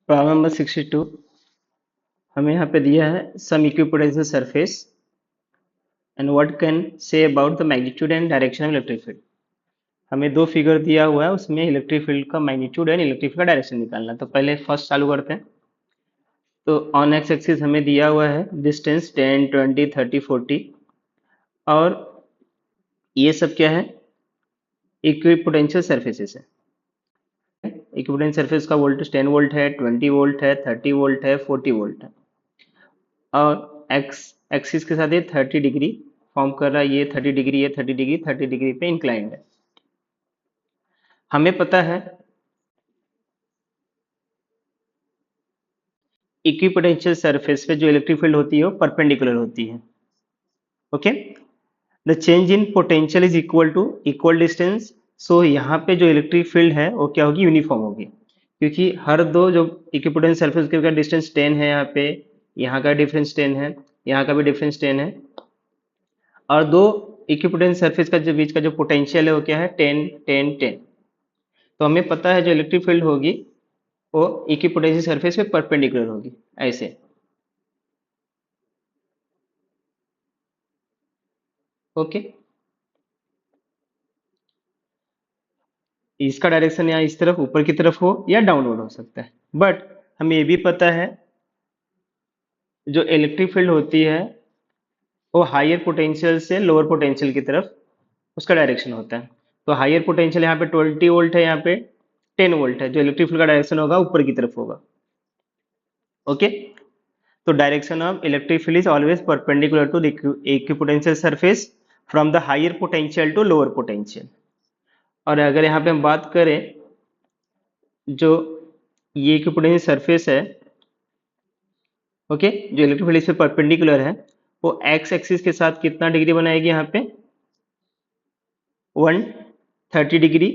Problem number 62। हमें यहाँ पे दिया है some equipotential surface and what can say about the magnitude and direction of electric field. हमें दो फिगर दिया हुआ है, उसमें इलेक्ट्रिक फील्ड का मैग्नीट्यूड एंड इलेक्ट्रिक फील्ड का डायरेक्शन निकालना है। तो पहले फर्स्ट चालू करते हैं। तो ऑन एक्स एक्सिस हमें दिया हुआ है डिस्टेंस 10, 20, 30, 40 और ये सब क्या है, इक्विपोटेंशियल सरफेसेस है। इक्विपोटेंशियल सरफेस का वोल्टेज 10 वोल्ट है, 20 वोल्ट है, 30 वोल्ट है, 40 वोल्ट है और एक्स एक्सिस के साथ ये 30 डिग्री फॉर्म कर रहा है। ये 30 डिग्री, ये 30 डिग्री, 30 डिग्री पे इंक्लाइंड है। हमें पता है इक्विपोटेंशियल सरफेस पे जो इलेक्ट्रिक फील्ड होती है वो परपेंडिकुलर होती है। Okay, the change in potential is equal to equal distance. So यहाँ पे जो इलेक्ट्रिक फील्ड है वो क्या होगी, यूनिफॉर्म होगी, क्योंकि हर दो जो इक्विपोटेंशियल सरफेस के डिस्टेंस 10 है, यहाँ का डिफरेंस 10 है, यहाँ का भी डिफरेंस 10 है और दो इक्विपोटेंशियल सरफेस का जो बीच का जो पोटेंशियल है वो क्या है, 10 10 10। तो हमें पता है जो इलेक्ट्रिक फील्ड होगी वो इक्विपोटेंशियल सरफेस पे परपेंडिकुलर होगी ऐसे। ओके, इसका डायरेक्शन यहाँ इस तरफ ऊपर की तरफ हो या डाउनवर्ड हो सकता है, बट हमें ये भी पता है जो इलेक्ट्रिक फील्ड होती है वो हायर पोटेंशियल से लोअर पोटेंशियल की तरफ उसका डायरेक्शन होता है। तो हायर पोटेंशियल यहाँ पे 20 वोल्ट है, यहाँ पे 10 वोल्ट है, जो इलेक्ट्रिक फील्ड का डायरेक्शन होगा ऊपर की तरफ होगा। ओके, तो direction of electric field is always perpendicular to equipotential surface from the higher potential to lower potential. और अगर यहाँ पे हम बात करें जो ये इक्विपोटेंशियल सरफेस है, ओके, जो इलेक्ट्रिक फील्ड इस पे परपेंडिकुलर है वो एक्स एक्सिस के साथ कितना डिग्री बनाएगी, यहाँ पे 130 डिग्री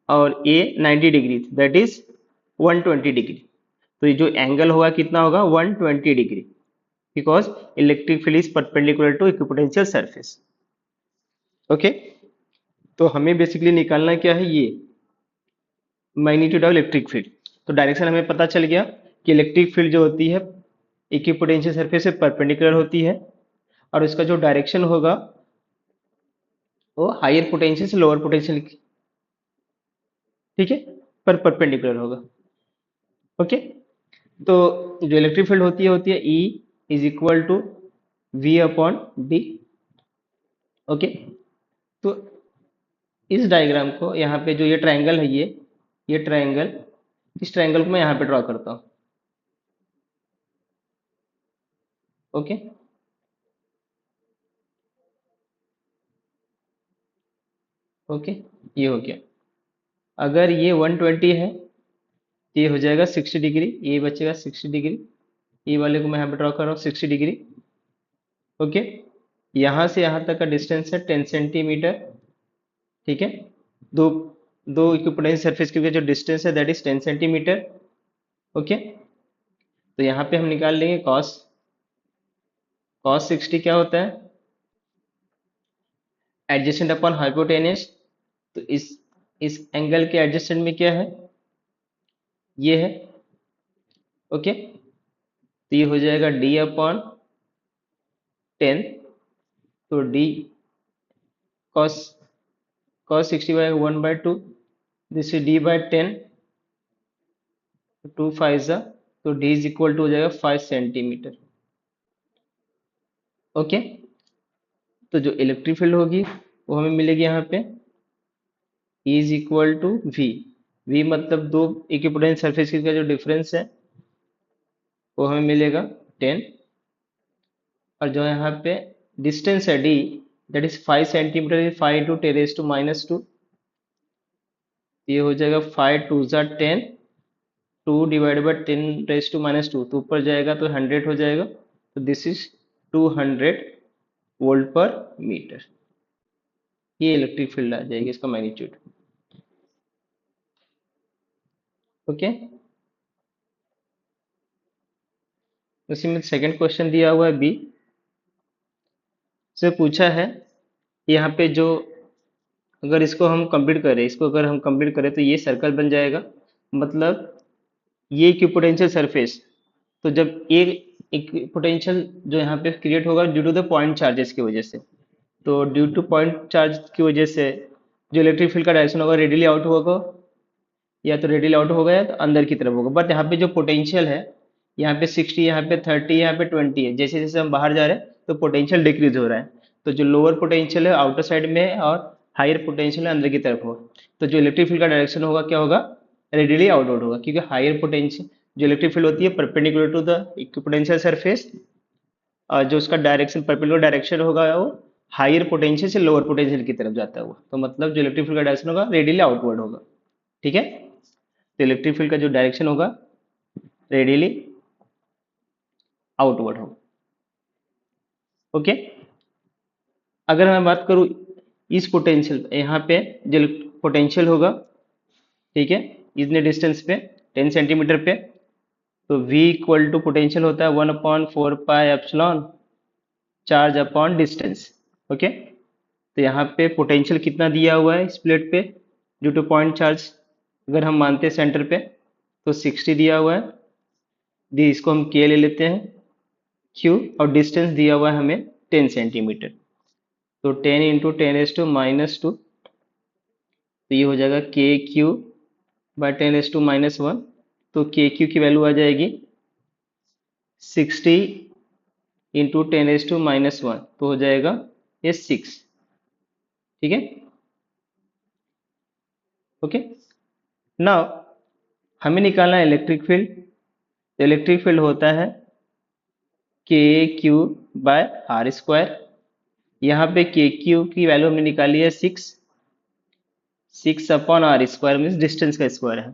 और a 90 degree, that is 120 degree. तो ये जो एंगल होगा कितना होगा, 120 degree, because electric field is perpendicular to equipotential surface. Okay, तो हमें बेसिकली निकालना क्या है, ये मैग्नीट्यूड ऑफ इलेक्ट्रिक फील्ड। तो डायरेक्शन हमें पता चल गया कि इलेक्ट्रिक फील्ड जो होती है इक्विपोटेंशियल सरफेस से परपेंडिकुलर होती है और इसका जो डायरेक्शन होगा वो हायर पोटेंशियल से लोअर पोटेंशियल, ठीक है, पर परपेंडिकुलर होगा। ओके, तो जो इलेक्ट्रिक फील्ड होती है E is equal to V upon D. Okay, तो इस डायग्राम को यहाँ पे जो ये ट्रायंगल है, ये ट्रायंगल, इस ट्रायंगल को मैं यहाँ पे ड्रॉ करता हूँ। ओके, ओके, ये हो गया। अगर ये 120 है तो ये हो जाएगा 60 डिग्री, ये बचेगा 60 डिग्री, ये वाले को मैं यहाँ पे ड्रॉ कर रहा हूँ 60 डिग्री। ओके, यहाँ से यहाँ तक का डिस्टेंस है 10 सेंटीमीटर, ठीक है। दो दो इक्विपोटेंशियल सरफेस के बीच जो डिस्टेंस है दैट इज 10 सेंटीमीटर। ओके, तो यहाँ पे हम निकाल लेंगे कॉस, कॉस 60 क्या होता है, एडजेसेंट अपॉन हाइपोटेनस। तो इस एंगल के एडजेसेंट में क्या है, ये है। ओके, तो ये हो जाएगा डी अपॉन 10। तो D cos cos 60 by 1/2, this is D by 10, 2 5 जा, तो डी इज इक्वल टू हो जाएगा 5 सेंटीमीटर। ओके, तो जो इलेक्ट्रिक फील्ड होगी वो हमें मिलेगी यहाँ पे E is equal to V. V मतलब दो इक्विपोटेंशियल सरफेस का जो डिफरेंस है वो हमें मिलेगा 10, और जो यहाँ पे डिस्टेंस है D that is 5 centimetre, 5 into 10⁻², ये हो जाएगा 5 2 जा 10, 2 डिवाइड बाई 10⁻², तो ऊपर जाएगा तो 100 हो जाएगा। तो दिस इज 200 वोल्ट पर मीटर, ये इलेक्ट्रिक फील्ड आ जाएगी, इसका मैग्नीट्यूड। ओके, उसी में सेकंड क्वेश्चन दिया हुआ है बी से पूछा है, यहाँ पे जो अगर इसको हम कंप्लीट करें, इसको अगर हम कंप्लीट करें तो ये सर्कल बन जाएगा, मतलब ये इक्विपोटेंशियल सरफेस, तो जब एक पोटेंशियल जो यहाँ पे क्रिएट होगा due to the point charges की वजह से, तो ड्यू टू पॉइंट चार्ज की वजह से जो इलेक्ट्रिक फील्ड का डायरेक्शन होगा रेडियली आउट होगा, या तो रेडियली आउट होगा या तो अंदर की तरफ होगा। बट यहाँ पे जो पोटेंशियल है, यहाँ पे 60, यहाँ पे 30, यहाँ पे 20 है, जैसे जैसे हम बाहर जा रहे हैं तो पोटेंशियल डिक्रीज हो रहा है। तो जो लोअर पोटेंशियल है आउटर साइड में है और हायर पोटेंशियल है अंदर की तरफ हो, तो जो इलेक्ट्रिक फील्ड का डायरेक्शन होगा क्या होगा, रेडियली आउटवर्ड होगा, क्योंकि हायर पोटेंशियल जो इलेक्ट्रिक फील्ड होती है perpendicular to the equipotential surface, और जो उसका डायरेक्शन परपेंडिकुलर डायरेक्शन होगा वो हायर पोटेंशियल से लोअर पोटेंशियल की तरफ जाता है वो, तो मतलब जो इलेक्ट्रिक फील्ड का डायरेक्शन होगा रेडियली आउटवर्ड होगा। ठीक है, तो इलेक्ट्रिक फील्ड का जो डायरेक्शन होगा रेडियली आउटवर्ड होगा। ओके, अगर मैं बात करूं इस पोटेंशियल, यहाँ पे जो पोटेंशियल होगा, ठीक है, इतने डिस्टेंस पे 10 सेंटीमीटर पे, तो V इक्वल टू पोटेंशियल होता है 1/4π चार्ज अपॉन डिस्टेंस। ओके, तो यहाँ पे पोटेंशियल कितना दिया हुआ है इस प्लेट पे ड्यू टू पॉइंट चार्ज, अगर हम मानते हैं सेंटर पे तो 60 दिया हुआ है, दी इसको हम K ले लेते हैं Q, और डिस्टेंस दिया हुआ है हमें 10 सेंटीमीटर, तो 10 इंटू 10⁻², तो ये हो जाएगा KQ/10⁻⁻1, तो KQ की वैल्यू आ जाएगी 60 इंटू 10⁻⁻1, तो हो जाएगा ये 6। ठीक है, ओके, नाउ हमें निकालना है इलेक्ट्रिक फील्ड। इलेक्ट्रिक फील्ड होता है KQ/R²। यहाँ पे KQ की वैल्यू हमने निकाली है 6/R² मीन्स डिस्टेंस का स्क्वायर है,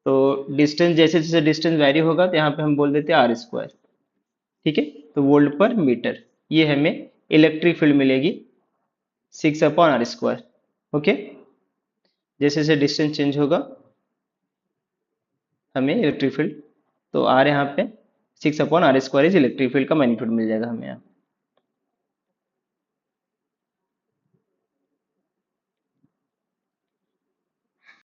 तो डिस्टेंस जैसे जैसे डिस्टेंस वैरी होगा तो यहाँ पे हम बोल देते हैं R²। ठीक है, तो वोल्ट पर मीटर, ये हमें इलेक्ट्रिक फील्ड मिलेगी 6/R²। ओके, जैसे जैसे डिस्टेंस चेंज होगा हमें इलेक्ट्रिक फील्ड, तो आर यहाँ पे 6/R² इज इलेक्ट्रिक फील्ड का मैग्नीट्यूड मिल जाएगा हमें यहाँ।